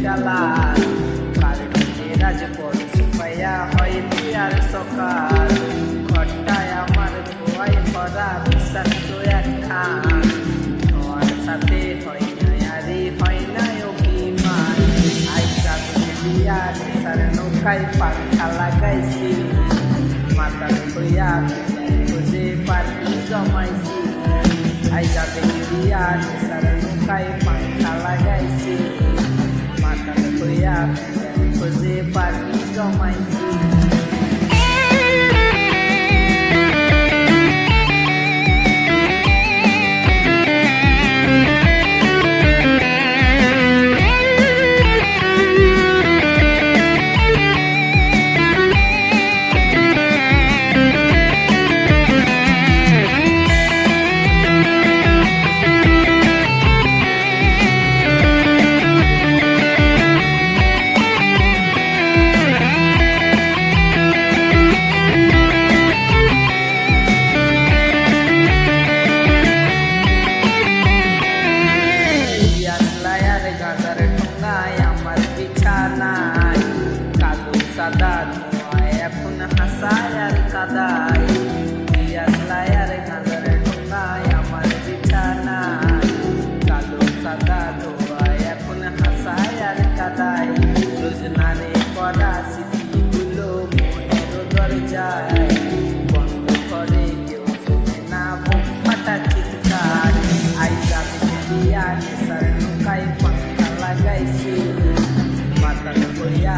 colour কারণে রাজপথ সুপাইয়া হয় বিয়ার সকাল ঘরটায় আমার ধোয়াই ভরা বিষাক্ত এক খান তোমার সাথে হয় না আরে হয় না অভিমান আইসা তুমি বিয়ার সার নৌকায় পাখা লাগাইছি মাতাল হইয়া খুঁজে পাতি জমাইছি আইসা দেখি বিয়ার সার নৌকায় পাখা লাগাইছি মাতাল হইয়া খুঁজে পাতি জমাইছি সাদা ধোঁয়ায় এখন হাসায় আর কাদায় পিয়াস লায়ার গাঁদার ঢোকায় আমার বিছানায় কালো সাদা ধোঁয়ায় এখন হাসায় আর কাদায় রোজ নারে করা স্মৃতিগুলো মনের দরজায় বন্ধ করে কেউ শোনে না বুক ফাটা চিৎকার আইসা বিয়া নেশার নৌকায় পাখা লাগাইছি মাতাল হইয়া